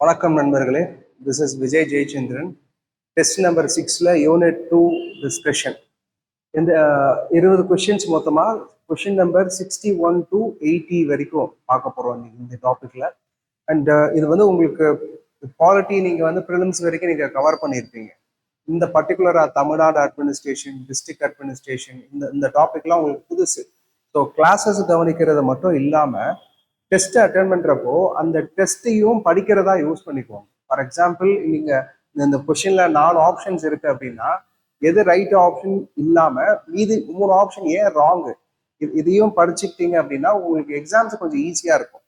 வணக்கம் நண்பர்களே. This is Vijay Jayachandran. Test number 6ல யூனிட் 2 டிஸ்கஷன். இந்த 20 கொஸ்டின்ஸ் மொத்தமாக கொஸ்டின் நம்பர் 61 to 80 வரைக்கும் பார்க்க போகிறோம் இந்த டாப்பிக்கில். அண்ட் இது வந்து உங்களுக்கு குவாலிட்டி நீங்கள் வந்து ப்ரிலிம்ஸ் வரைக்கும் நீங்கள் கவர் பண்ணியிருப்பீங்க. இந்த பர்டிகுலராக தமிழ்நாடு அட்மினிஸ்ட்ரேஷன், டிஸ்ட்ரிக்ட் அட்மினிஸ்ட்ரேஷன், இந்த டாபிக்லாம் உங்களுக்கு புதுசு. ஸோ கிளாஸஸ் கவனிக்கிறது மட்டும் இல்லாமல் டெஸ்ட் அட்டன் பண்றப்போ அந்த டெஸ்ட்டையும் படிக்கிறதா யூஸ் பண்ணிக்குவோம். ஃபார் எக்ஸாம்பிள், நீங்க இந்த கொஸ்டின்ல 4 ஆப்ஷன்ஸ் இருக்கு அப்படின்னா எது ரைட் ஆப்ஷன் இல்லாம மீதி 3 ஆப்ஷன் ஏன் ராங், இதையும் படிச்சுக்கிட்டீங்க அப்படின்னா உங்களுக்கு எக்ஸாம்ஸ் கொஞ்சம் ஈஸியா இருக்கும்.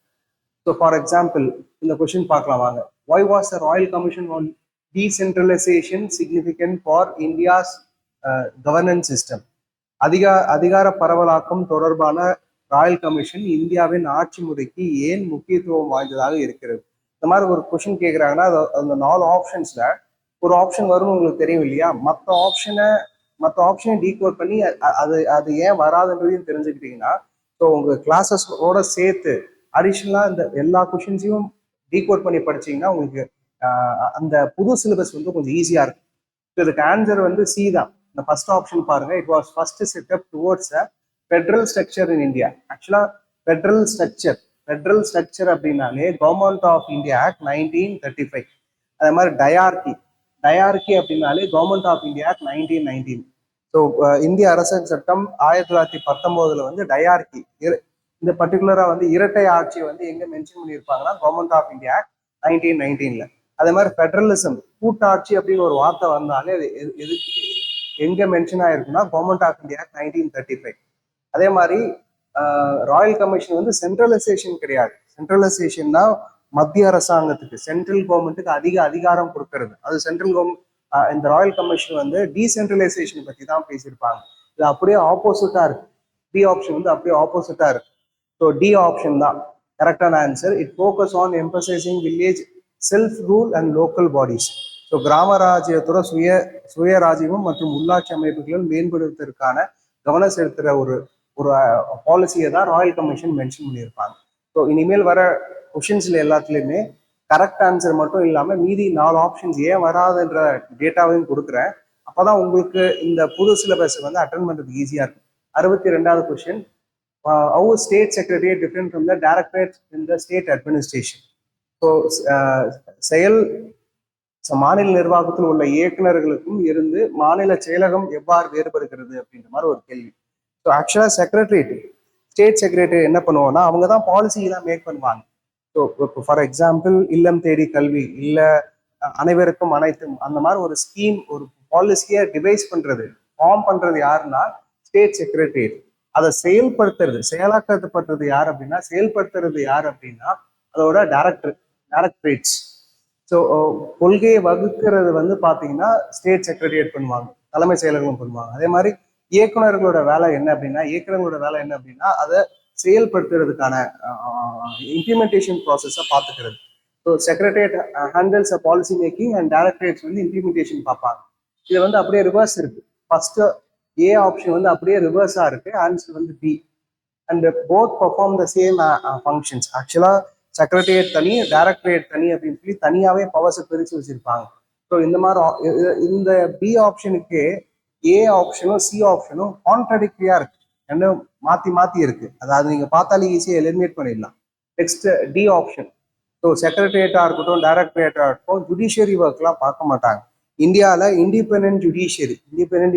ஸோ ஃபார் எக்ஸாம்பிள் இந்த கொஸ்டின் பார்க்கலாம் வாங்க. Y was the royal commission on decentralisation significant for India's governance system? அதிகார பரவலாக்கம் தொடர்பான ராயல் கமிஷன் இந்தியாவின் ஆட்சி முறைக்கு ஏன் முக்கியத்துவம் வாய்ந்ததாக இருக்கிறது? இந்த மாதிரி ஒரு கொஸ்டின் கேட்குறாங்கன்னா அந்த 4 ஆப்ஷன்ஸ்ல ஒரு ஆப்ஷன் வரும்னு உங்களுக்கு தெரியும் இல்லையா? மற்ற ஆப்ஷனை டீகோட் பண்ணி அது ஏன் வராதுன்றதையும் தெரிஞ்சுக்கிட்டீங்கன்னா, ஸோ உங்க கிளாஸஸோட சேர்த்து அடிஷ்னலாக இந்த எல்லா கொஸ்டின்ஸையும் டீகோட் பண்ணி படிச்சீங்கன்னா உங்களுக்கு அந்த புது சிலபஸ் வந்து கொஞ்சம் ஈஸியா இருக்கும். ஸோ இதுக்கு ஆன்சர் வந்து சி தான். இந்த ஃபர்ஸ்ட் ஆப்ஷன் பாருங்க. It was first setup towards federal structure in India. ஆக்சுவலா ஃபெட்ரல் ஸ்ட்ரக்சர் அப்படின்னாலே கவர்மெண்ட் ஆஃப் இந்தியா ஆக்ட் 1935. அதே மாதிரி டயார்கி அப்படின்னாலே government of India act 1919. So இந்திய அரசியல் சட்டம் 1919 வந்து டயார்கி, இந்த பர்டிகுலரா வந்து இரட்டை ஆட்சி வந்து எங்க மென்ஷன் பண்ணியிருப்பாங்கன்னா கவர்மெண்ட் ஆஃப் இந்தியா ஆக்ட் 1919. அதே மாதிரி ஃபெடரலிசம், கூட்டாட்சி அப்படின்னு ஒரு வார்த்தை வந்தாலே அது எங்க மென்ஷன் ஆயிருக்குன்னா கவர்மெண்ட் ஆஃப் இந்தியா ஆக்ட் 1935. அதே மாதிரி ராயல் கமிஷன் வந்து சென்ட்ரலைசேஷன் கிடையாது. சென்ட்ரலைசேஷன்னா மத்திய அரசாங்கத்துக்கு, சென்ட்ரல் கவர்மெண்ட்டுக்கு அதிக அதிகாரம் கொடுக்கறது. அது சென்ட்ரல் கவர்மெண்ட். இந்த ராயல் கமிஷன் வந்து டீசென்ட்ரலைசேஷன் பத்தி தான் பேசியிருப்பாங்க. இது அப்படியே ஆப்போசிட்டா இருக்கு. டி ஆப்ஷன் வந்து அப்படியே ஆப்போசிட்டா இருக்கு. ஸோ டி ஆப்ஷன் தான் கரெக்டான answer. It focus on emphasising village self rule and local bodies. So கிராம ராஜ்யத்தோட சுயராஜ்யமும் மற்றும் உள்ளாட்சி அமைப்புகளும் மேம்படுத்துவதற்கான கவனம் செலுத்துற ஒரு பாலிசியை தான் ராயல் கமிஷன் மென்ஷன் பண்ணியிருப்பாங்க. ஸோ இனிமேல் வர கொஷின்ஸ்ல எல்லாத்துலேயுமே கரெக்ட் ஆன்சர் மட்டும் இல்லாமல் மீதி 4 ஆப்ஷன்ஸ் ஏன் வராதுன்ற டேட்டாவையும் கொடுக்குறேன். அப்போதான் உங்களுக்கு இந்த புது சிலபஸ் வந்து அட்டன் பண்ணுறதுக்கு ஈஸியாக இருக்கும். 62வது question. How state secretariat different from the directorate in the state administration? So மாநில நிர்வாகத்தில் உள்ள இயக்குநர்களுக்கும் இருந்து மாநில செயலகம் எவ்வாறு வேறுபடுகிறது அப்படின்ற மாதிரி ஒரு கேள்வி. ஸோ ஆக்சுவலாக ஸ்டேட் செக்ரட்டரி என்ன பண்ணுவோம்னா அவங்க தான் பாலிசிலாம் மேக் பண்ணுவாங்க. ஸோ இப்போ ஃபார் எக்ஸாம்பிள் இல்லம் தேடி கல்வி, இல்லை அனைவருக்கும் அனைத்தும், அந்த மாதிரி ஒரு ஸ்கீம், ஒரு பாலிசியை டிவைஸ் பண்றது, ஃபார்ம் பண்றது யாருன்னா ஸ்டேட் செக்ரட்டரி. அதை செயலாக்கப்படுறது யார் அப்படின்னா அதோட டைரக்டரேட்ஸ். ஸோ கொள்கையை வகுக்கிறது வந்து பார்த்தீங்கன்னா ஸ்டேட் செக்ரட்டரியேட் பண்ணுவாங்க, தலைமை செயலகம் பண்ணுவாங்க. அதே மாதிரி இயக்குநர்களோட வேலை என்ன அப்படின்னா அதை செயல்படுத்துறதுக்கான இம்ப்ளிமெண்டேஷன் ப்ராசஸை பார்த்துக்கிறது. So secretariat handles a policy making and directorates வந்து இம்ப்ளிமெண்டேஷன் பார்ப்பாங்க. இது வந்து அப்படியே ரிவர்ஸ் இருக்கு. ஃபர்ஸ்ட் ஏ ஆப்ஷன் வந்து அப்படியே ரிவர்ஸா இருக்கு, ஆன்சர் வந்து B. And both perform the same functions. ஆக்சுவலா செக்ரட்டரியேட் தனி, டைரக்டரேட் தனி அப்படின்னு சொல்லி தனியாவே பவர்ஸை பிரித்து வச்சிருப்பாங்க. ஸோ இந்த மாதிரி இந்த பி ஆப்ஷனுக்கு ஏ ஆப்ஷனும் சி ஆப்ஷனும் கான்ட்ராடிக்டரியா இருக்கு, ரெண்டும் மாத்தி இருக்கு. அதாவது நீங்க பார்த்தாலே ஈஸியாக எலிமினேட் பண்ணிடலாம். Next D option. ஸோ செக்ரட்டரியேட்டா இருக்கட்டும், டைரக்டரேட்டா இருக்கட்டும், ஜுடிஷியரி ஒர்க்லாம் பார்க்க மாட்டாங்க. இந்தியாவில் இண்டிபெண்டன்ட்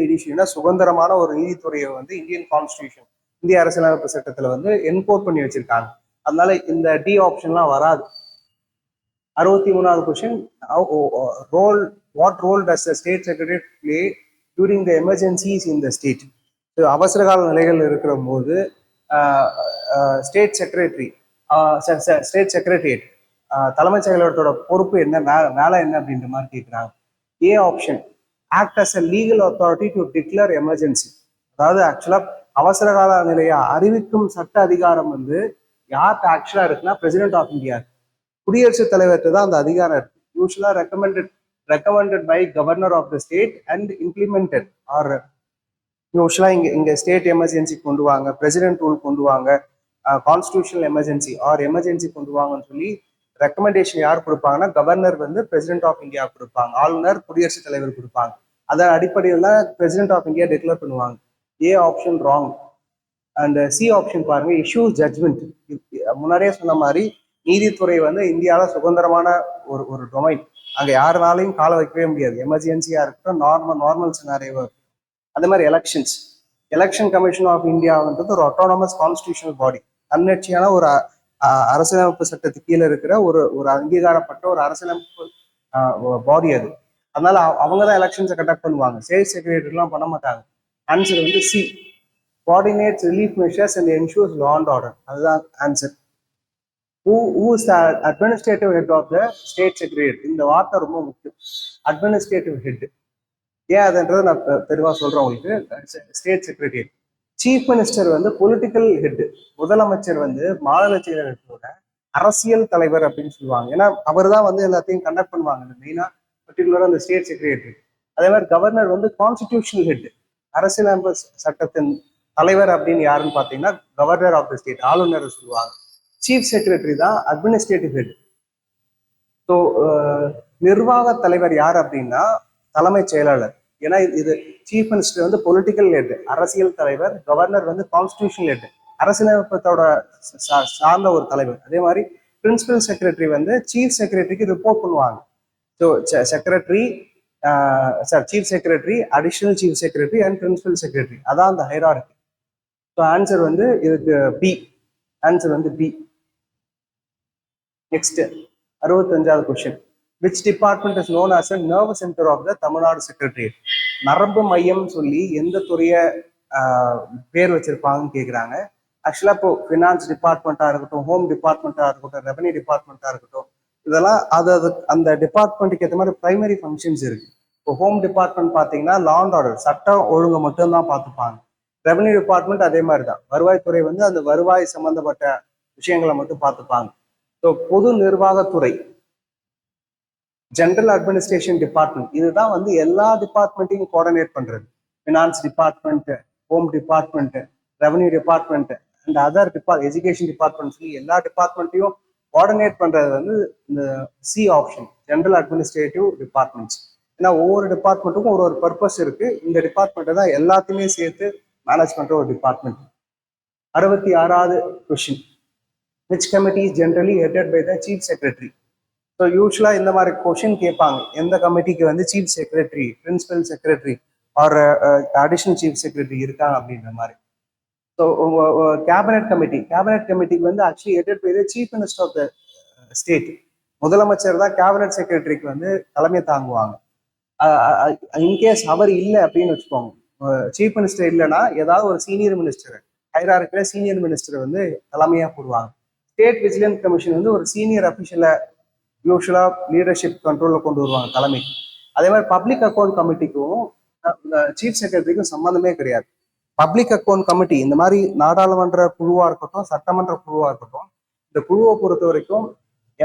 ஜுடிஷியரினா சுதந்திரமான ஒரு நீதித்துறையை வந்து இந்தியன் கான்ஸ்டியூஷன், இந்திய அரசியலமைப்பு சட்டத்தில் வந்து என்கோட் பண்ணி வச்சிருக்காங்க. அதனால இந்த டி ஆப்ஷன்லாம் வராது. 63வது question. What role does the state secretary play during the emergencies in the state? அவசர கால நிலைகள் இருக்கிற போது ஸ்டேட் செக்ரட்டரியேட் தலைமைச் செயலகத்தோட பொறுப்பு என்ன, வேலை என்ன அப்படின்ற மாதிரி கேட்குறாங்க. A option, act as a legal authority to declare emergency. அதாவது ஆக்சுவலா அவசர கால நிலையை அறிவிக்கும் சட்ட அதிகாரம் வந்து யார்கிட்ட ஆக்சுவலா இருக்குன்னா பிரசிடென்ட் ஆஃப் இந்தியா. குடியரசுத் தலைவர்கிட்ட தான் அந்த அதிகாரம் இருக்கு. Usually recommended by governor of the state and implemented are usually இங்க ஸ்டேட் எமர்ஜென்சி கொண்டு வாங்க, பிரசிடென்ட் ரூல் கொண்டு வாங்க, கான்ஸ்டியூஷனல் எமர்ஜென்சி ஆர் எமர்ஜென்சி கொண்டு வாங்கன்னு சொல்லி ரெக்கமெண்டேஷன் யார் கொடுப்பாங்கன்னா கவர்னர் வந்து பிரசிடென்ட் ஆஃப் இந்தியா கொடுப்பாங்க, ஆளுநர் குடியரசுத் தலைவர் கொடுப்பாங்க. அதன் அடிப்படையில் தான் பிரசிடென்ட் ஆஃப் இந்தியா டிக்ளேர் பண்ணுவாங்க. A option wrong. And C option பாருங்க, இஷ்யூ ஜட்மெண்ட். முன்னாடியே சொன்ன மாதிரி நீதித்துறை வந்து இந்தியாவில் சுதந்திரமான ஒரு ஒரு டொமைன். அங்கே யாருனாலையும் காலை வைக்கவே முடியாது, எமர்ஜென்சியா இருக்கட்டும், நார்மல் சினாரியோ. அதே மாதிரி எலெக்ஷன் கமிஷன் ஆஃப் இந்தியான்றது ஒரு அட்டானமஸ் கான்ஸ்டியூஷனல் பாடி, தன்னெட்சியான ஒரு அரசியலமைப்பு சட்டத்துக்கு கீழே இருக்கிற ஒரு ஒரு அங்கீகாரப்பட்ட ஒரு அரசியலமைப்பு பாடி அது. அதனால அவங்க தான் எலெக்ஷன்ஸை கண்டக்ட் பண்ணுவாங்க, ஸ்டேட் செக்ரட்டரிலாம் பண்ண மாட்டாங்க. ஆன்சர் வந்து C, coordinates relief measures and ensures law and order. அதுதான் answer. who is the administrative head of the state secretariat? இந்த வார்த்தை ரொம்ப முக்கியம், அட்மினிஸ்ட்ரேட்டிவ் ஹெட். ஏன் அதுன்றதை நான் தெளிவாக சொல்றேன் உங்களுக்கு. State secretariat. சீஃப் மினிஸ்டர் வந்து பொலிட்டிக்கல் ஹெட், முதலமைச்சர் வந்து மாநில செயலகத்தோட அரசியல் தலைவர் அப்படின்னு சொல்லுவாங்க. ஏன்னா அவர் தான் வந்து எல்லாத்தையும் கண்டக்ட் பண்ணுவாங்க, மெயினா பர்டிகுலராக அந்த ஸ்டேட் செக்ரட்டரி. அதே மாதிரி கவர்னர் வந்து கான்ஸ்டிடியூஷனல் ஹெட், அரசியலமைப்பு சட்டத்தின் தலைவர் அப்படின்னு யாருன்னு பார்த்தீங்கன்னா கவர்னர் ஆஃப் த ஸ்டேட், ஆளுநர் சொல்லுவாங்க. சீஃப் செக்ரட்டரி தான் அட்மினிஸ்ட்ரேட்டிவ் ஹெட். ஸோ நிர்வாக தலைவர் யார் அப்படின்னா தலைமைச் செயலாளர். ஏன்னா இது சீஃப் மினிஸ்டர் வந்து பொலிட்டிக்கல் ஹெட், அரசியல் தலைவர். கவர்னர் வந்து கான்ஸ்டிடியூஷனல் ஹெட், அரசியலமைப்பத்தோட சார்ந்த ஒரு தலைவர். அதே மாதிரி பிரின்சிபல் செக்ரட்டரி வந்து சீஃப் செக்ரட்டரிக்கு ரிப்போர்ட் பண்ணுவாங்க. So secretary chief secretary, additional chief secretary and principal secretary, அதான் அந்த ஹைரார்கி. ஸோ ஆன்சர் வந்து இதுக்கு பி. ஆன்சர் வந்து பி. நெக்ஸ்ட் 65வது question. Which department is known as a nerve centre of the Tamil Nadu secretariat? நரம்பு மையம் சொல்லி எந்த துறையை பேர் வச்சிருப்பாங்கன்னு கேட்குறாங்க. ஆக்சுவலா இப்போ ஃபினான்ஸ் டிபார்ட்மெண்ட்டாக இருக்கட்டும், ஹோம் டிபார்ட்மெண்ட்டாக இருக்கட்டும், ரெவன்யூ டிபார்ட்மெண்ட்டாக இருக்கட்டும், இதெல்லாம் அது அந்த டிபார்ட்மெண்ட்டுக்கு ஏற்ற மாதிரி பிரைமரி ஃபங்க்ஷன்ஸ் இருக்கு. இப்போ ஹோம் டிபார்ட்மெண்ட் பார்த்தீங்கன்னா லா அண்ட் ஆர்டர், சட்டம் ஒழுங்கு மட்டும்தான் பார்த்துப்பாங்க. ரெவன்யூ டிபார்ட்மெண்ட் அதே மாதிரி தான், வருவாய்த்துறை வந்து அந்த வருவாய் சம்பந்தப்பட்ட விஷயங்களை மட்டும் பார்த்துப்பாங்க. ஸோ பொது நிர்வாகத்துறை, ஜென்ரல் அட்மினிஸ்ட்ரேஷன் டிபார்ட்மெண்ட், இதுதான் வந்து எல்லா டிபார்ட்மெண்ட்டையும் கோஆர்டினேட் பண்றது. Finance department, home department, revenue department and other education department சொல்லி எல்லா டிபார்ட்மெண்ட்டையும் கோஆர்டினேட் பண்றது வந்து இந்த C option, general administrative departments. ஏன்னா ஒவ்வொரு டிபார்ட்மெண்ட்டுக்கும் ஒரு பர்பஸ் இருக்கு. இந்த டிபார்ட்மெண்ட்டை தான் எல்லாத்தையுமே சேர்த்து மேனேஜ் பண்ற ஒரு டிபார்ட்மெண்ட். 66வது question. Which committee is generally headed by the chief secretary? So usually இந்த மாதிரி கொஸ்டின் கேட்பாங்க, எந்த கமிட்டிக்கு வந்து chief secretary, principal secretary or additional chief secretary இருக்காங்க அப்படின்ற மாதிரி. ஸோ கேபினெட் கமிட்டிக்கு வந்து actually headed by the chief minister of the state. முதலமைச்சர் தான் கேபினெட் செக்ரட்டரிக்கு வந்து தலைமை தாங்குவாங்க. இன்கேஸ் அவர் இல்லை அப்படின்னு வச்சுக்கோங்க, சீஃப் மினிஸ்டர் இல்லைன்னா ஏதாவது ஒரு சீனியர் மினிஸ்டர், ஹைரார்க்கில சீனியர் மினிஸ்டர் வந்து தலைமையா போடுவாங்க. ஸ்டேட் விஜிலன்ஸ் கமிஷன் வந்து ஒரு சீனியர் அபிஷியலை யூஸ்வலா லீடர்ஷிப் கண்ட்ரோல்ல கொண்டு வருவாங்க தலைமைக்கு. அதே மாதிரி பப்ளிக் அக்கௌண்ட் கமிட்டிக்கும் சீஃப் செக்ரட்டரிக்கும் சம்மந்தமே கிடையாது. பப்ளிக் அக்கௌண்ட் கமிட்டி இந்த மாதிரி நாடாளுமன்ற குழுவா இருக்கட்டும், சட்டமன்ற குழுவா இருக்கட்டும், இந்த குழுவை பொறுத்த வரைக்கும்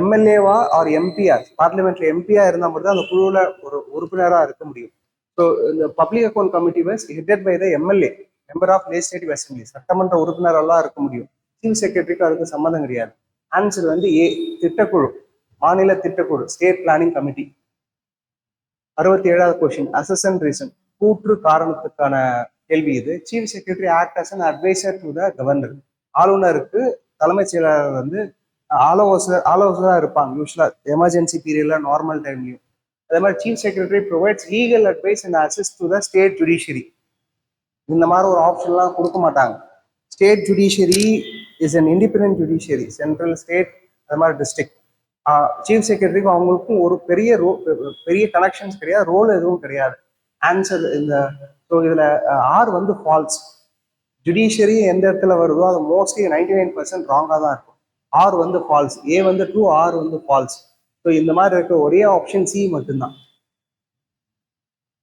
எம்எல்ஏவா ஆர் எம்பிஆர், பார்லிமெண்ட்ல எம்பியா இருந்தால் மட்டும் தான் அந்த குழுவில் ஒரு உறுப்பினராக இருக்க முடியும். ஸோ இந்த public account committee was headed by the MLA, member of legislative assembly, சட்டமன்ற உறுப்பினரெல்லாம் இருக்க முடியும். சீஃப் செக்ரட்டரிக்கு அதுக்கு சம்மந்தம் கிடையாது. ஆன்சர் வந்து ஏ, திட்டக்குழு, மாநில திட்டக்குழு, ஸ்டேட் பிளானிங் கமிட்டி. 67வது கொஸ்டின். அசஸ் அண்ட் ரீசன், கூற்று காரணத்துக்கான கேள்வி இது. Chief secretary act as an advisor to the governor. ஆளுநருக்கு தலைமைச் செயலாளர் வந்து ஆலோசகராக இருப்பாங்க யூஸ்வலா எமர்ஜென்சி பீரியட்ல, நார்மல் டைம்லையும். அதே மாதிரி chief secretary provides legal advice and assist to the state judiciary. இந்த மாதிரி ஒரு ஆப்ஷன்லாம் கொடுக்க மாட்டாங்க. State judiciary is an independent judiciary, central, state, அது மாதிரி டிஸ்ட்ரிக்ட். சீஃப் செக்ரட்டரிக்கும் அவங்களுக்கும் ஒரு பெரிய கனெக்ஷன்ஸ் கிடையாது, ரோல் எதுவும் கிடையாது. ஆன்சர் இந்த ஸோ இதில் ஆர் வந்து ஃபால்ஸ். ஜுடிஷியரி எந்த இடத்துல வருதோ அது மோஸ்ட்லி 99% ராங்காக தான் இருக்கும். ஆர் வந்து ஃபால்ஸ், ஏ வந்து ட்ரூ, ஆர் வந்து ஃபால்ஸ். ஸோ இந்த மாதிரி இருக்க ஒரே ஆப்ஷன் சி மட்டும்தான்.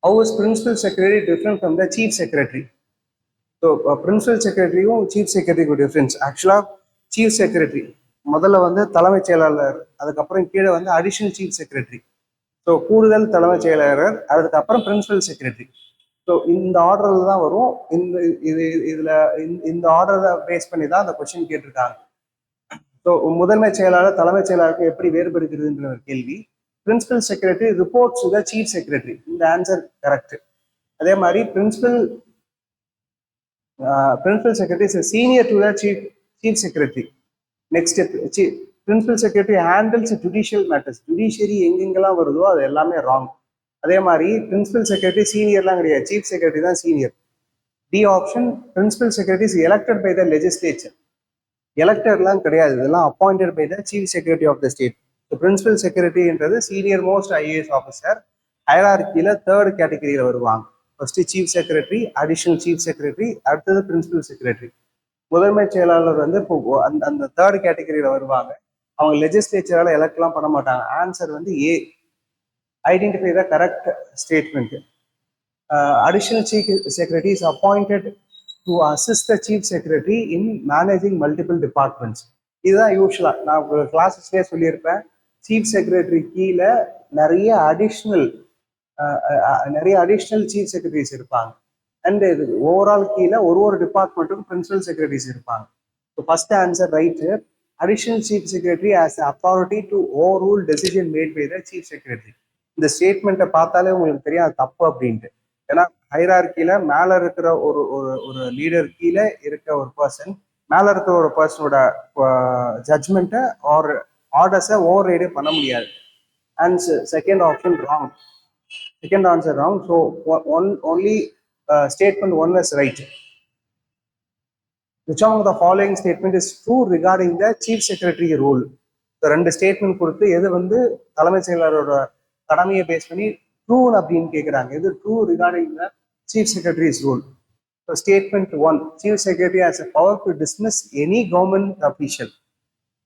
How is principal secretary different from the chief secretary? So principal செக்ரட்டரியும் சீஃப் செக்ரட்டரிக்கும் டிஃப்ரென்ஸ். ஆக்சுவலாக சீஃப் செக்ரட்டரி முதல்ல வந்து தலைமைச் செயலாளர், அதுக்கப்புறம் கீழே வந்து அடிஷனல் சீஃப் செக்ரட்டரி, ஸோ கூடுதல் தலைமைச் செயலாளர், அதுக்கப்புறம் பிரின்சிபல் செக்ரட்டரி. ஸோ இந்த ஆர்டர்ல தான் வரும். இந்த ஆர்டரை பேஸ் பண்ணி தான் அந்த கொஸ்டின் கேட்டிருக்காங்க. ஸோ முதன்மை செயலாளர் தலைமைச் செயலாளருக்கு எப்படி வேறுபடுகிறதுன்ற ஒரு கேள்வி. Principal secretary reports to the chief secretary, இந்த ஆன்சர் கரெக்ட். அதே மாதிரி principal secretary is senior to the chief secretary. Next principal secretary handles judicial matters. Judiciary எங்கெங்கெல்லாம் வருதோ அது எல்லாமே ராங். அதே மாதிரி பிரின்சிபல் செக்ரட்டரி சீனியர்லாம் கிடையாது, சீஃப் செக்ரட்டரி தான் senior. D option, principal secretary is elected by the legislature. எலெக்டர்லாம் கிடையாது, இதெல்லாம் appointed by the chief secretary of the state. Principal செக்ரட்டரின்றது சீனியர் மோஸ்ட் ஐஏஎஸ் ஆஃபீஸர், ஹைரார்கியில தேர்ட் கேட்டகரியில வருவாங்க. First chief secretary, additional chief secretary, அடுத்தது principal secretary. முதன்மை செயலாளர் வந்து இப்போ அந்த தேர்ட் கேட்டகரியில வருவாங்க. அவங்க லெஜிஸ்லேச்சரால எலெக்ட்லாம் பண்ண மாட்டாங்க. ஆன்சர் வந்து A. Identify the correct statement. Additional chief secretary is appointed to assist the chief secretary in managing multiple departments. இதுதான் யூஸ்வலா நான் கிளாஸஸ்லேயே சொல்லியிருப்பேன். சீஃப் செக்ரட்டரி கீழே நிறைய அடிஷ்னல் சீஃப் செக்ரட்டரிஸ் இருப்பாங்க. அண்ட் இது ஓவரால் கீழே ஒரு டிபார்ட்மெண்ட்டுக்கும் பிரின்சிபல் செக்ரட்டரிஸ் இருப்பாங்க. So first answer right. Additional chief secretary has authority to overrule decision made by the chief secretary. இந்த ஸ்டேட்மெண்ட்டை பார்த்தாலே உங்களுக்கு தெரியும் அது தப்பு அப்படின்ட்டு. ஏன்னா ஹைரார்கியில மேல இருக்கிற ஒரு ஒரு ஒரு லீடர் கீழே இருக்க ஒரு பர்சன், மேல இருக்கிற ஒரு பர்சனோட ஜட்மெண்ட்டை ஆர் ஆர்டர்ஸை ஓவர் ரைடே பண்ண முடியாது. And second option wrong. Second answer wrong. So only statement 1 is right. Which among the following statement is true regarding the chief secretary role? The ரெண்டு ஸ்டேட்மெண்ட் கொடுத்து எது வந்து தலைமை செயலாளரோட கடமையை பேஸ் பண்ணி ட்ரூ அப்படின்னு கேட்குறாங்க. எது true regarding the chief secretaries rule? So statement 1, chief secretary has a power to dismiss any government official.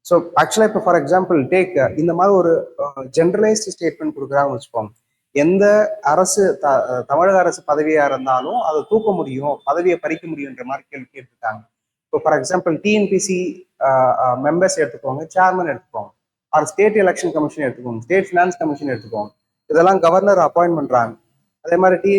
So ஆக்சுவலாக இப்போ ஃபார் எக்ஸாம்பிள் டேக் இந்த மாதிரி ஒரு ஜென்ரலைஸ்டு ஸ்டேட்மெண்ட் கொடுக்குறாங்கன்னு வச்சுக்கோங்க. எந்த அரசு தமிழக அரசு பதவியா இருந்தாலும் அதை தூக்க முடியும், பதவியை பறிக்க முடியுன்ற மாதிரி கேள்வி கேட்டிருக்காங்க. இப்போ ஃபார் எக்ஸாம்பிள் டிஎன்பிசி மெம்பர்ஸ் எடுத்துக்கோங்க, சேர்மன் எடுத்துக்கோங்க, ஆர் ஸ்டேட் எலெக்ஷன் கமிஷன் எடுத்துக்கோங்க, ஸ்டேட் ஃபினான்ஸ் கமிஷன் எடுத்துக்கோங்க. இதெல்லாம் கவர்னர் அப்பாயின்ட் பண்றாங்க. அதே மாதிரி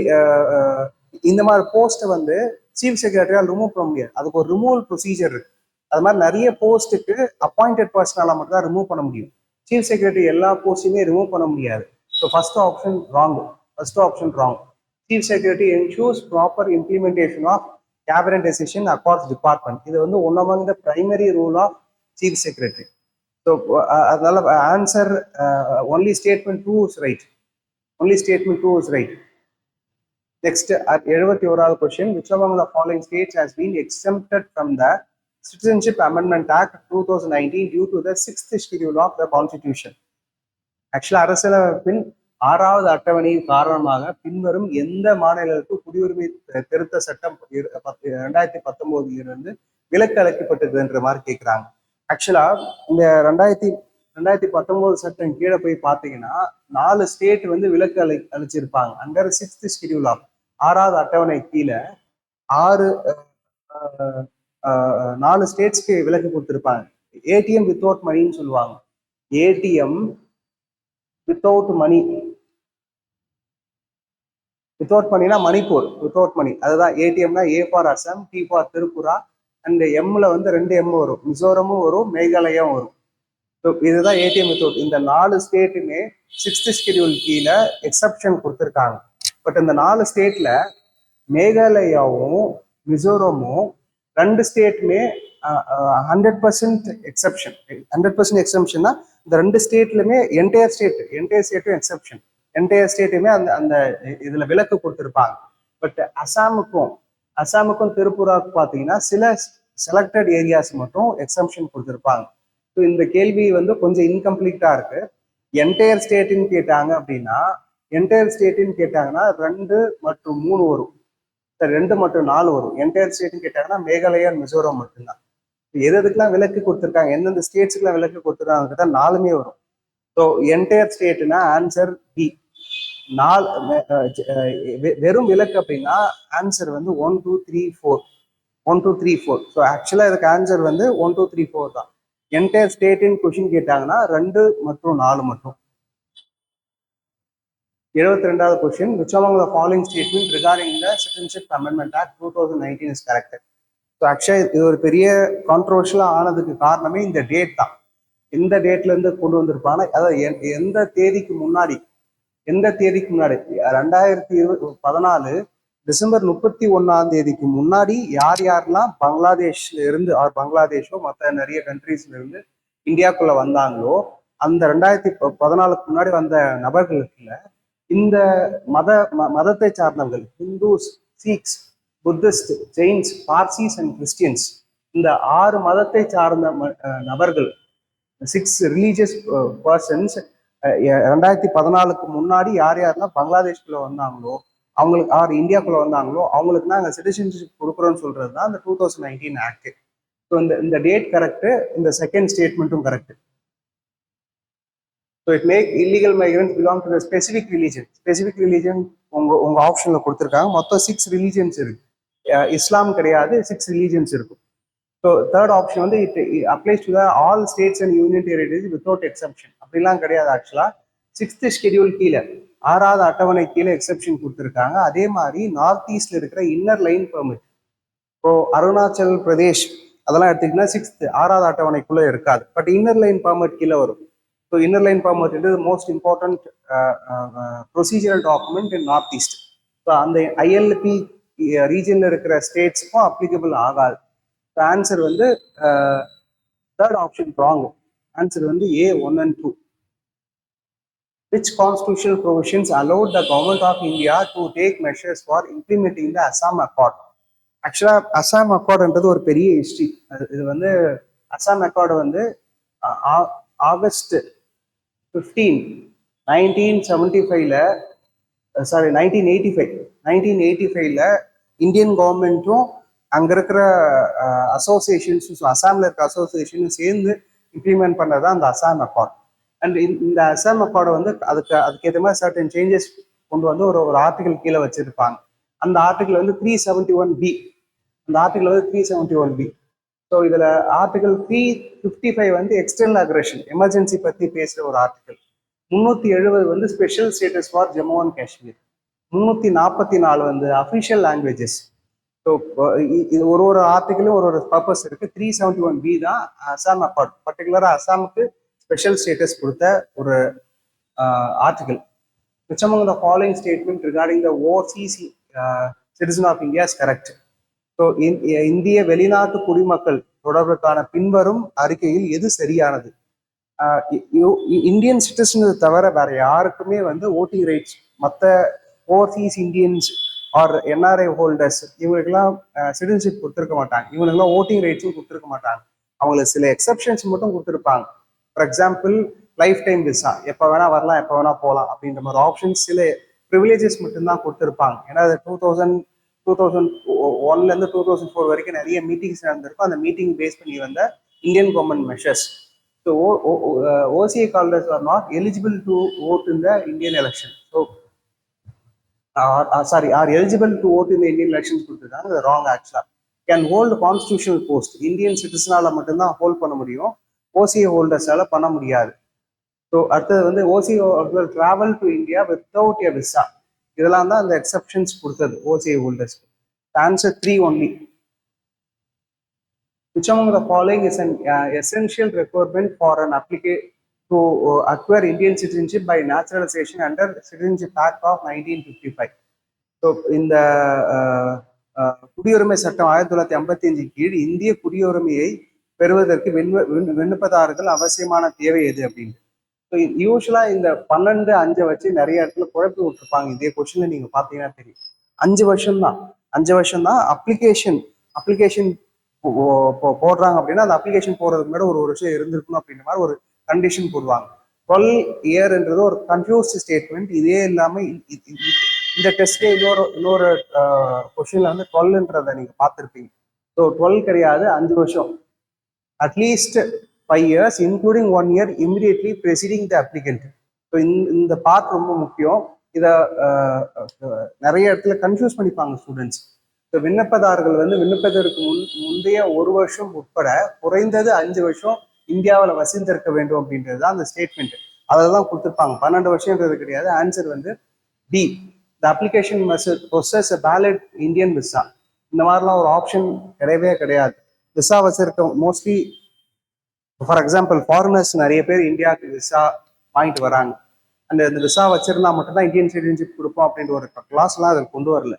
இந்த மாதிரி போஸ்ட்டை வந்து சீஃப் செக்ரட்டரியால் ரிமூவ் பண்ண முடியாது, அதுக்கு ஒரு ரிமூவல் ப்ரொசீஜர் இருக்கு. அது மாதிரி நிறைய போஸ்ட்டுக்கு அப்பாயிண்டட் பர்சனால மட்டும் தான் ரிமூவ் பண்ண முடியும். சீஃப் செக்ரட்டரி எல்லா போஸ்டையுமே ரிமூவ் பண்ண முடியாது. So first option wrong. Chief Secretary ensures proper implementation of cabinet decision across department. இது வந்து one among the primary role of Chief Secretary. So அதனால answer only statement 2 is right. Next, 71வது question. Which among the following states has been exempted from the Citizenship Amendment Act 2019 due to the 6th schedule of the Constitution? ஆக்சுவலா அரசியலமைப்பின் 6வது அட்டவணை காரணமாக பின்வரும் எந்த மாநிலத்துக்கு குடியுரிமை திருத்த சட்டம் 2019 விலக்கு அளிக்கப்பட்டதுன்ற மாதிரி கேட்கிறாங்க. ஆக்சுவலா இந்த 2019 சட்டம் கீழே போய் பார்த்தீங்கன்னா 4 ஸ்டேட் வந்து விலக்கு அளிச்சிருப்பாங்க. அண்டர் 6th schedule ஆஃப் 6வது அட்டவணை கீழே 4 ஸ்டேட்ஸ்க்கு விலக்கு கொடுத்திருப்பாங்க. ஏடிஎம் வித்தவுட் மணின்னு சொல்லுவாங்க. ஏடிஎம் வித்தவுட் மணினா மணிப்பூர் வித்தவுட் மணி, அதுதான் ஏடிஎம்னா. A for Assam, T for Tripura, and எம்ல வந்து 2 எம் வரும், மிசோரமும் வரும், மேகாலயாவும் வரும். ஸோ இதுதான் ஏடிஎம் வித்தவுட். இந்த 4 ஸ்டேட்டுமே 6th schedule கீழே எக்ஸப்ஷன் கொடுத்துருக்காங்க. பட் இந்த 4 ஸ்டேட்ல மேகாலயாவும் மிசோரமும் 2 ஸ்டேட்டுமே 100% எக்ஸப்ஷன். 100% எக்ஸப்ஷன்னா இந்த 2 ஸ்டேட்லுமே என்டையர் ஸ்டேட்டும் எக்ஸப்ஷன். என்டையர் ஸ்டேட்டுமே அந்த இதுல விலக்கு கொடுத்துருப்பாங்க. பட் அசாமுக்கும் திரிபுராவுக்கும் பார்த்தீங்கன்னா சில செலக்டட் ஏரியாஸ் மட்டும் எக்ஸப்ஷன் கொடுத்துருப்பாங்க. ஸோ இந்த கேள்வி வந்து கொஞ்சம் இன்கம்ப்ளீட்டா இருக்கு. என்டையர் ஸ்டேட்டுன்னு கேட்டாங்கன்னா 2 மற்றும் 3 வரும், 2 மற்றும் 4 வரும். என்டையர் ஸ்டேட்டுன்னு கேட்டாங்கன்னா மேகாலயா, மிசோரம் மட்டும்தான். எதுக்கெல்லாம் விலக்கு கொடுத்துருக்காங்க, எந்தெந்த ஸ்டேட்ஸுக்குலாம் விலக்கு கொடுத்துருக்காங்க 4மே வரும். ஸோ என்டையர் ஸ்டேட்னா ஆன்சர் பி. வெறும் விலக்கு அப்படின்னா ஆன்சர் வந்து 1 2 3 4. ஸோ ஆக்சுவலா இதுக்கு ஆன்சர் வந்து 1 2 3 4 தான். என்டையர் ஸ்டேட்டின் கொஸ்டின் கேட்டாங்கன்னா 2 மற்றும் 4 மட்டும். 72வது question. Which among the following statement regarding the Citizenship Amendment Act 2019 is correct? So ஆக்சுவலா இது ஒரு பெரிய கான்ட்ரவர்ஷியலா ஆனதுக்கு காரணமே இந்த டேட் தான். எந்த டேட்ல இருந்து கொண்டு வந்திருப்பாங்க, அதாவது எந்த தேதிக்கு முன்னாடி 2014 டிசம்பர் 31 முன்னாடி யார் யாரெல்லாம் பங்களாதேஷ்ல இருந்து பங்களாதேஷோ மற்ற நிறைய கண்ட்ரீஸ்ல இருந்து இந்தியாக்குள்ள வந்தாங்களோ அந்த 2014 முன்னாடி வந்த நபர்களுக்குள்ள இந்த மதத்தை சார்ந்தவர்கள், Hindus, Sikhs, Buddhist, Jains, Parsis and Christians, இந்த 6 மதத்தை சார்ந்த நபர்கள், 6 ரிலீஜியஸ் பர்சன்ஸ் 2014 முன்னாடி யார் யாரெல்லாம் பங்களாதேஷ்குள்ள வந்தாங்களோ அவங்களுக்கு இந்தியாக்குள்ள வந்தாங்களோ அவங்களுக்கு நாங்க சிட்டிசன்ஷிப் கொடுக்குறோம்னு சொல்றது தான் இந்த 2019 ஆக்ட். ஸோ இந்த டேட் கரெக்ட், இந்த செகண்ட் ஸ்டேட்மெண்ட்டும் correct. So it make illegal migrants belong to specific religion உங்க ஆப்ஷன்ல கொடுத்துருக்காங்க. மொத்தம் 6 ரிலீஜன்ஸ் இருக்கு. இஸ்லாம் கிடையாது, 6 ரிலீஜன்ஸ் இருக்கும். ஸோ தேர்ட் ஆப்ஷன் வந்து it applies to the all states and union territories without exception. அப்படிலாம் கிடையாது. ஆக்சுவலா 6th ஷெட்யூல் கீழே 6வது அட்டவணை கீழே எக்ஸப்ஷன் கொடுத்துருக்காங்க. அதே மாதிரி நார்த் ஈஸ்ட்ல இருக்கிற இன்னர் லைன் பெர்மிட், இப்போ அருணாச்சல் பிரதேஷ் அதெல்லாம் எடுத்தீங்கன்னா 6வது அட்டவணைக்குள்ள இருக்காது, பட் இன்னர் லைன் பெர்மிட் கீழே வரும். So inner line permit is most important procedural document in North East. So அந்த ஐஎல்பி ரீஜன்ல இருக்கிற ஸ்டேட்ஸுக்கும் அப்ளிகபிள் ஆகாது. ஆன்சர் வந்து தேர்ட் ஆப்ஷன் ராங். ஆன்சர் வந்து A 1 and 2. Which constitutional provisions allowed the government of India to take measures for implementing the Assam Accord? ஆக்சுவலா அசாம் அக்கார்டுன்றது ஒரு பெரிய ஹிஸ்ட்ரி. இது வந்து அசாம் அக்கார்டு வந்து ஆகஸ்ட் 15 1975ல 1985ல இந்தியன் கவர்மெண்ட்டும் அங்க இருக்கிற அசோசியேஷன்ஸும், அசாம்ல இருக்க அசோசியேஷனும் சேர்ந்து இம்ப்ளிமெண்ட் பண்ணதான் அந்த அசாம் அக்கார்ட். அண்ட் இந்த அசாம் அக்கார்டை வந்து அதுக்கேற்ற மாதிரி சர்டன் சேஞ்சஸ் கொண்டு வந்து ஒரு ஆர்டிகல் கீழே வச்சிருப்பாங்க. அந்த ஆர்டிகல் வந்து 371B. அந்த ஆர்டிகல் வந்து 371B. ஸோ இதுல ஆர்டிகல் 355 வந்து எக்ஸ்டர்னல் அக்ரஷன், எமர்ஜென்சி பத்தி பேசுற ஒரு ஆர்டிகல். 370 வந்து special status for Jammu and Kashmir. 344 வந்து அஃபிஷியல் லாங்குவேஜஸ். ஸோ இது ஒரு ஆர்டிகலும் ஒரு பர்பஸ் இருக்கு. 371B தான் அசாம் அக்கார்ட், பர்டிகுலரா அசாமுக்கு ஸ்பெஷல் ஸ்டேட்டஸ் கொடுத்த ஒரு article. Which among the following statement regarding the overseas citizen of India is correct? So இந்திய வெளிநாட்டு குடிமக்கள் தொடர்புக்கான பின்வரும் அறிக்கையில் எது சரியானது? இந்தியன் சிட்டிசன் தவிர வேற யாருக்குமே வந்து ஓட்டிங் ரைட்ஸ் மற்ற Overseas Indians are NRI holders இவங்களுக்கெல்லாம் சிட்டிசன்ஷிப் கொடுத்துருக்க மாட்டாங்க. இவங்களுக்கெல்லாம் ஓட்டிங் ரைட்ஸும் கொடுத்துருக்க மாட்டாங்க. அவங்களுக்கு சில எக்ஸப்ஷன்ஸ் மட்டும் கொடுத்துருப்பாங்க. For example life time visa, எப்போ வேணா வரலாம், எப்போ வேணா போகலாம் அப்படின்ற மாதிரி ஆப்ஷன்ஸ், சில ப்ரிவிலேஜஸ் மட்டும்தான் கொடுத்துருப்பாங்க. ஏன்னா 2001லேருந்து 2004 வரைக்கும் நிறைய மீட்டிங்ஸ் நடந்திருக்கும். அந்த மீட்டிங் பேஸ் பண்ணி வந்த Indian government measures. So OCA holders are not eligible to vote in the Indian election. So are eligible to vote in the Indian elections கொடுத்துருக்காங்க. அது wrong. Actually can hold constitutional post, Indian சிட்டிசனால மட்டும்தான் hold பண்ண முடியும், OCA ஹோல்டர்ஸால பண்ண முடியாது. So அடுத்தது வந்து OCA travel to India without a visa. இதெல்லாம் தான் அந்த எக்ஸப்ஷன்ஸ் கொடுத்தது OCA holders. Answer 3 only. Which among the following is an essential requirement for an applicant to acquire Indian citizenship by naturalization under Citizenship Act of 1955? So இந்த குடியுரிமை சட்டம் 1955 கீழ் இந்திய குடியுரிமையை பெறுவதற்கு விண்ணப்பதாரர்கள் அவசியமான தேவை எது அப்படின்னு. ஸோ யூஸ்வலா இந்த 12-5 வச்சு நிறைய இடத்துல குழப்பி விட்டுருப்பாங்க. இதே கொஸ்டின்ல நீங்க பாத்தீங்கன்னா தெரியும். 5 வருஷம் தான் அப்ளிகேஷன் போடுறாங்க அப்படின்னா அந்த அப்ளிகேஷன் போடுறதுக்கு முன்னாடி ஒரு வருஷம் இருந்திருக்கணும் அப்படின்ற மாதிரி ஒரு கண்டிஷன் போடுவாங்க. 12 இயர்ன்றது ஒரு கன்ஃபியூஸ்ட் ஸ்டேட்மெண்ட். இதே இல்லாம இந்த டெஸ்ட்ல இன்னொரு கொஸ்டின்ல வந்து 12ன்றதை நீங்க பார்த்துருப்பீங்க. ஸோ 12 கிடையாது, 5 வருஷம். At least 5 years including 1 year immediately preceding the applicant. So இந்த பார்ட் ரொம்ப முக்கியம். இதை நிறைய இடத்துல கன்ஃபியூஸ் பண்ணிப்பாங்க ஸ்டூடெண்ட்ஸ். ஸோ விண்ணப்பதாரர்கள் வந்து விண்ணப்பதற்கு முந்தைய 1 வருஷம் உட்பட குறைந்தது 5 வருஷம் இந்தியாவில் வசிந்திருக்க வேண்டும் அப்படின்றது தான் அந்த ஸ்டேட்மெண்ட். அதெல்லாம் கொடுத்துருப்பாங்க. 12 வருஷம்ன்றது கிடையாது. ஆன்சர் வந்து D. The application must possess a valid Indian visa. இந்த மாதிரிலாம் ஒரு ஆப்ஷன் கிடையவே கிடையாது. விசா வச்சிருக்க மோஸ்ட்லி ஃபார் எக்ஸாம்பிள் ஃபாரினர்ஸ் நிறைய பேர் இந்தியாவுக்கு விசா வாங்கிட்டு வராங்க. அந்த விசா வச்சிருந்தா மட்டும்தான் இந்தியன் சிட்டிசன்ஷிப் கொடுப்போம் அப்படின்ற ஒரு கிளாஸ்லாம் அதில் கொண்டு வரல.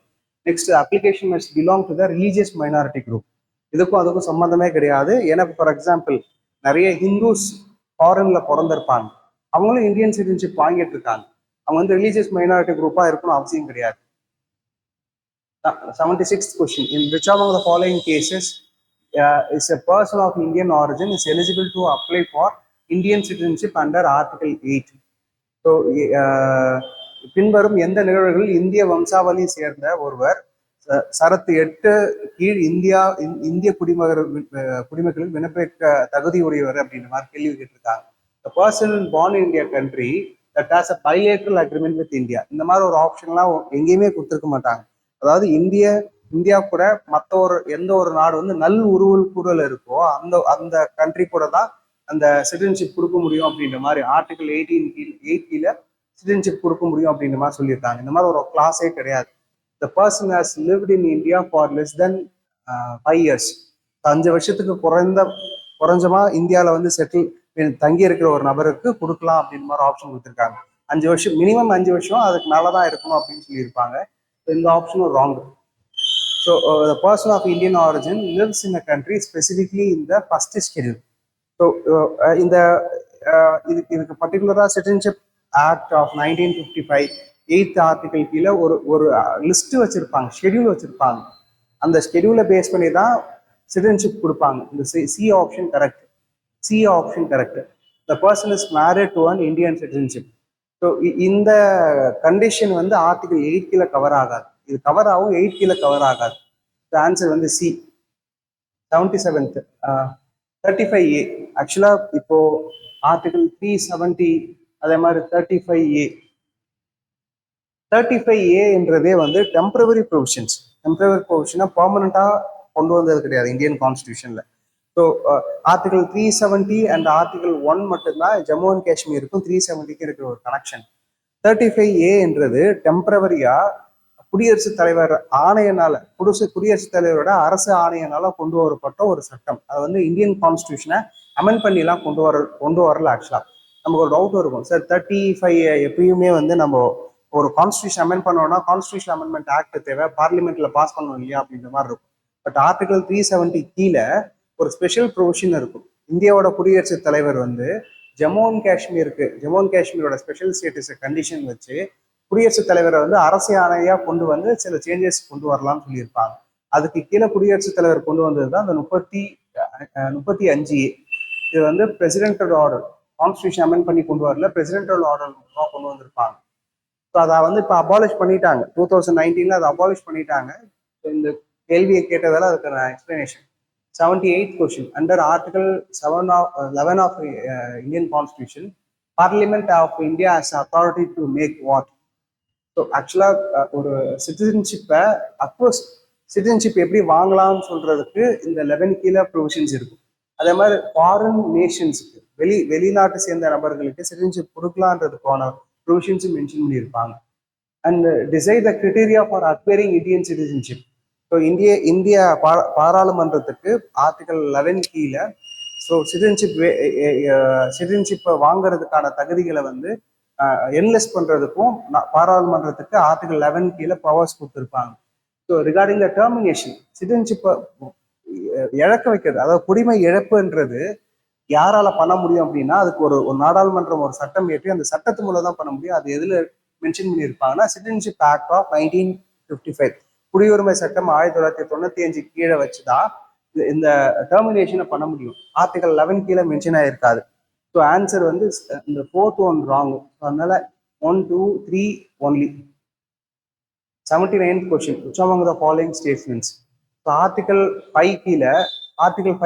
Next application must belong to the religious minority group. இதுக்கும் அதுக்கும் சம்மந்தமே கிடையாது. எனக்கு ஃபார் எக்ஸாம்பிள் நிறைய ஹிந்துஸ் ஃபாரின்ல பிறந்திருப்பாங்க, அவங்களும் இந்தியன் சிட்டிசன்ஷிப் வாங்கிட்டு இருக்காங்க. அவங்க வந்து ரிலீஜியஸ் மைனாரிட்டி குரூப்பா இருக்கணும் அவசியம் கிடையாது. 76th question. In which among the following cases is a person of Indian origin is eligible to apply for Indian citizenship under Article 8? So பின்வரும் எந்த நிகழ்வுகளில் இந்திய வம்சாவளி சேர்ந்த ஒருவர் சரத்து 8 கீழ் இந்திய குடிமக்களில் விண்ணப்பிக்க தகுதியுடையவர் அப்படின்ற மாதிரி கேள்வி கேட்டிருக்காங்க. The person born in India country that has a bilateral agreement with India. இந்த மாதிரி ஒரு ஆப்ஷன்லாம் எங்கேயுமே கொடுத்துருக்க மாட்டாங்க. அதாவது இந்தியா கூட மற்ற எந்த ஒரு நாடு வந்து நல் உருவல் கூறல் இருக்கோ அந்த கண்ட்ரி கூட தான் அந்த சிட்டிசன்ஷிப் கொடுக்க முடியும் அப்படின்ற மாதிரி ஆர்டிகல் 8 கீழே சிட்டிசன்ஷிப் கொடுக்க முடியும் அப்படின்ற மாதிரி சொல்லியிருக்காங்க. இந்த மாதிரி ஒரு கிளாஸே கிடையாது. The person has lived in India for less than 5 years. 5 வருஷத்துக்கு குறைஞ்சமா இந்தியாவில் வந்து தங்கி இருக்கிற ஒரு நபருக்கு கொடுக்கலாம் அப்படின்ற மாதிரி ஆப்ஷன் கொடுத்துருக்காங்க. 5 வருஷம் மினிமம் 5 வருஷம், அதுக்கு மேலதான் இருக்கணும் அப்படின்னு சொல்லியிருப்பாங்க. இந்த ஆப்ஷனும் wrong. So the person of Indian origin lives in a country specifically in the first schedule. So இந்த இதுக்கு பர்டிகுலராக citizenship act of 1955 8th article கீழே ஒரு லிஸ்ட் வச்சிருப்பாங்க, ஷெடியூல் வச்சிருப்பாங்க. அந்த ஷெடியூலை பேஸ் பண்ணி தான் சிட்டிசன்ஷிப் கொடுப்பாங்க. இந்த C option correct. The person is married to an Indian citizenship. So இந்த கண்டிஷன் வந்து ஆர்டிகல் 8 கீழே கவர் ஆகாது. இது கவர் ஆகும், 8 கீழே கவர் ஆகாது. ஆன்சர் வந்து சி. 77th 35A. ஆக்சுவலா இப்போ ஆர்டிகல் 370 அதே மாதிரி 35A என்றதே வந்து டெம்பரவரி ப்ரொவிஷனை பர்மனண்டா கொண்டு வந்தது கிடையாது இந்தியன் கான்ஸ்டியூஷன்ல. ஸோ ஆர்டிகல் 370 அண்ட் ஆர்டிகல் 1 மட்டும்தான் ஜம்மு அண்ட் காஷ்மீருக்கும் 370க்கும் இருக்கிற ஒரு கனெக்ஷன். 35A என்றது டெம்பரவரியா குடியரசுத் தலைவர் குடியரசுத் தலைவரோட அரசு ஆணையனால கொண்டு வரப்பட்ட ஒரு சட்டம். அது வந்து இந்தியன் கான்ஸ்டியூஷனை அமெண்ட் பண்ணி எல்லாம் கொண்டு வரல. ஆக்சுவலா நமக்கு ஒரு டவுட் இருக்கும், சார் 35 எப்பயுமே வந்து நம்ம ஒரு கான்ஸ்டியூஷன் அமெண்ட் பண்ணோம்னா கான்ஸ்டியூஷன் அமெண்ட்மெண்ட் ஆக்ட் தேவை, பார்லிமெண்ட்ல பாஸ் பண்ணணும் இல்லையா அப்படின்ற மாதிரி இருக்கும். பட் ஆர்டிகல் 370 கீழே ஒரு ஸ்பெஷல் ப்ரொவிஷன் இருக்கும். இந்தியாவோட குடியரசுத் தலைவர் வந்து ஜம்மு அண்ட் காஷ்மீரோட ஸ்பெஷல் ஸ்டேட்டஸ் கண்டிஷன் வச்சு குடியரசுத் தலைவரை வந்து அரசு ஆணையா கொண்டு வந்து சில சேஞ்சஸ் கொண்டு வரலாம்னு சொல்லியிருப்பாங்க. அதுக்கு கீழே குடியரசுத் தலைவர் கொண்டு வந்தது தான் அந்த 35A. இது வந்து பிரசிடென்டல் ஆர்டர், கான்ஸ்டியூஷன் அமெண்ட் பண்ணி கொண்டு வரல, பிரசிடென்டல் ஆர்டர் கொண்டு வந்திருப்பாங்க. ஸோ அதை வந்து இப்போ அபாலிஷ் பண்ணிட்டாங்க. 2019 அதை அபாலிஷ் பண்ணிட்டாங்க. இந்த கேள்வியை கேட்டதால அதுக்கான explanation. 78th question. Under Article 11 of Indian Constitution, Parliament of India has authority to make what? So ஆக்சுவலாக ஒரு சிட்டிசன்ஷிப் எப்படி வாங்கலாம்னு சொல்றதுக்கு இந்த 11 கீழே ப்ரொவிஷன்ஸ் இருக்கும். அதே மாதிரி ஃபாரின் நேஷன்ஸுக்கு வெளிநாட்டை சேர்ந்த நபர்களுக்கு சிட்டிசன்ஷிப் கொடுக்கலான்றதுக்கான ப்ரொவிஷன்ஸும் மென்ஷன் பண்ணியிருப்பாங்க. And decide the criteria for acquiring Indian citizenship. So இந்திய பாராளுமன்றத்துக்கு ஆர்டிகல் 11 கீழே ஸோ சிட்டிசன்ஷிப்பை வாங்குறதுக்கான தகுதிகளை வந்து என்லிஸ்ட் பண்றதுக்கும் பாராளுமன்றத்துக்கு ஆர்டிகல் 11 கீழே பவர்ஸ் கொடுத்துருப்பாங்க. ஸோ ரிகார்டிங் த டெர்மினேஷன், சிட்டிசன்ஷிப்பை இழக்க வைக்கிறது, அதாவது குடிமை இழப்புன்றது யாரால பண்ண முடியும் அப்படின்னா அதுக்கு ஒரு நாடாளுமன்றம் ஒரு சட்டம் ஏற்றி அந்த சட்டத்து மூலம் தான் பண்ண முடியும். அது எதுல மென்ஷன் பண்ணியிருப்பாங்கன்னா சிட்டிசன்ஷிப் ஆக்ட் ஆஃப் 1955, குடியுரிமை சட்டம் 1995 கீழே வச்சுதான் இந்த டெர்மினேஷனை பண்ண முடியும். ஆர்டிகல் 11 கீழே மென்ஷன் ஆயிருக்காது. ஸோ ஆன்சர் வந்து இந்த 4th ஒன் ராங். அதனால 1, 2, 3 only. 79th question. Which among the following statements? So article 5 கீழே ஆர்டிகல்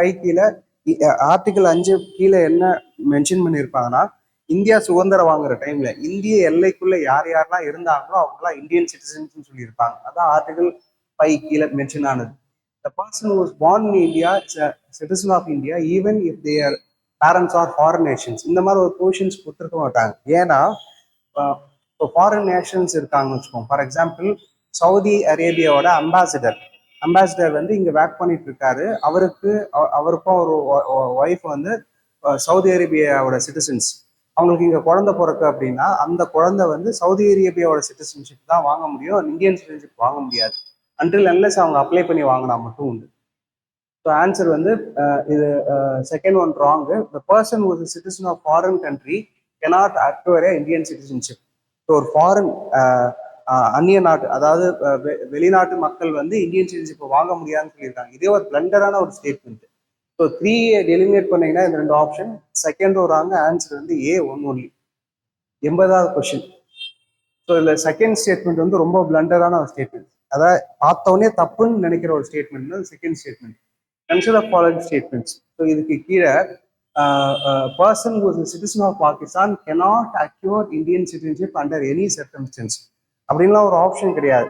5 கீழே என்ன மென்ஷன் பண்ணியிருப்பாங்கன்னா இந்தியா சுதந்திரம் வாங்குற டைம்ல இந்திய எல்லைக்குள்ள யாரெல்லாம் இருந்தாங்களோ அவங்களாம் இந்தியன் சிட்டிசன்ஸ் சொல்லியிருப்பாங்க. அதான் ஆர்டிகல் 5 கீழே மென்ஷன் ஆனது. The person who was born in India is a citizen of India even if their parents are foreign nations. இந்த மாதிரி ஒரு பொசிஷன்ஸ் கொடுத்துருக்க மாட்டாங்க. ஏன்னா இப்போ ஃபாரின் நேஷன்ஸ் இருக்காங்கன்னு வச்சுக்கோங்க. ஃபார் எக்ஸாம்பிள் சவுதி அரேபியாவோட அம்பாசிடர் அம்பாசிடர் வந்து இங்க ஒர்க் பண்ணிட்டு இருக்காரு. அவருக்கும் ஒரு ஒய்ஃப் வந்து சவுதி அரேபியாவோட சிட்டிசன்ஸ். அவங்களுக்கு இங்க குழந்தை பிறக்கு அப்படின்னா அந்த குழந்தை வந்து சவுதி அரேபியாவோட சிட்டிசன்ஷிப் தான் வாங்க முடியும், இந்தியன் சிட்டிசன்ஷிப் வாங்க முடியாது. அன்டில் அன்லெஸ் அவங்க அப்ளை பண்ணி வாங்கினா மட்டும் உண்டு. ஸோ ஆன்சர் வந்து இது second one wrong. The person was citizen of foreign country cannot acquire Indian citizenship. So ஒரு ஃபாரின் அந்நிய நாட்டு, அதாவது வெளிநாட்டு மக்கள் வந்து இந்தியன் சிட்டிசன்ஷிப் வாங்க முடியாதுன்னு சொல்லியிருக்காங்க. இதே ஒரு பிளண்டரான ஒரு ஸ்டேட்மெண்ட். ஸோ 3 டெலிமினேட் பண்ணீங்கன்னா இந்த 2 ஆப்ஷன், செகண்ட் ராங், ஆன்சர் வந்து A ஒன் ஒன்லி. 80வது கொஸ்டின். ஸோ இதில் செகண்ட் ஸ்டேட்மெண்ட் வந்து ரொம்ப பிளண்டரான ஒரு ஸ்டேட்மெண்ட். அதாவது பார்த்தோன்னே தப்புன்னு நினைக்கிற ஒரு ஸ்டேட்மெண்ட் தான் second statement. Consider following statements. So இதுக்கு கீழே person who is citizen of Pakistan cannot acquire Indian citizenship under any circumstances அப்படின்லாம் ஒரு ஆப்ஷன் கிடையாது.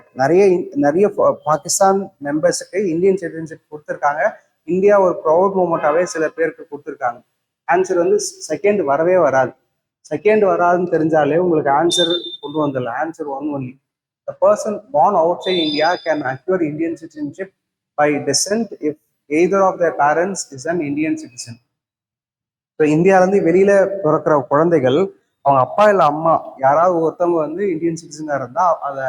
நிறைய பாகிஸ்தான் மெம்பர்ஸுக்கு இந்தியன் சிட்டிசன்ஷிப் கொடுத்துருக்காங்க. இந்தியா ஒரு ப்ரௌட் மூமெண்ட்டாகவே சில பேருக்கு கொடுத்துருக்காங்க. ஆன்சர் வந்து செகண்ட் வரவே வராது. செகண்ட் வராதுன்னு தெரிஞ்சாலே உங்களுக்கு ஆன்சர் கொண்டு வந்துடலாம். Answer one only. The person born outside India can acquire Indian citizenship by descent if either of their parents is an Indian citizen. So இந்தியாவிலேருந்து வெளியில பிறக்கிற குழந்தைகள் அவங்க அப்பா இல்லை அம்மா யாராவது ஒருத்தவங்க வந்து இந்தியன் சிட்டிசனாக இருந்தால் அதை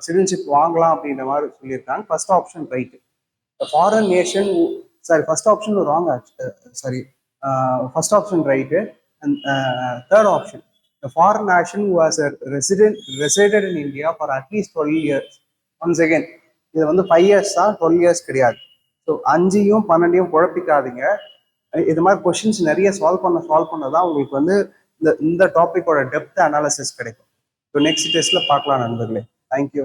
சிட்டிசன்ஷிப் வாங்கலாம் அப்படின்ற மாதிரி சொல்லியிருக்காங்க. First option right. Foreign nation, sorry first option wrong ஆச்சு, sorry first option right. And third option, the foreign nation who has a resided in India for at least 12 years. Once again, இது வந்து 5 years தான், 12 years கிடையாது. So 5யும் 12யும் குழப்பிக்காதீங்க. இது மாதிரி questions நிறைய solve பண்ணதான் உங்களுக்கு வந்து இந்த டாபிக்கோட டெப்த் அனாலிசிஸ் கிடைக்கும். ஸோ நெக்ஸ்ட் டெஸ்ட்ல பார்க்கலாம் நண்பர்களே. தேங்க்யூ.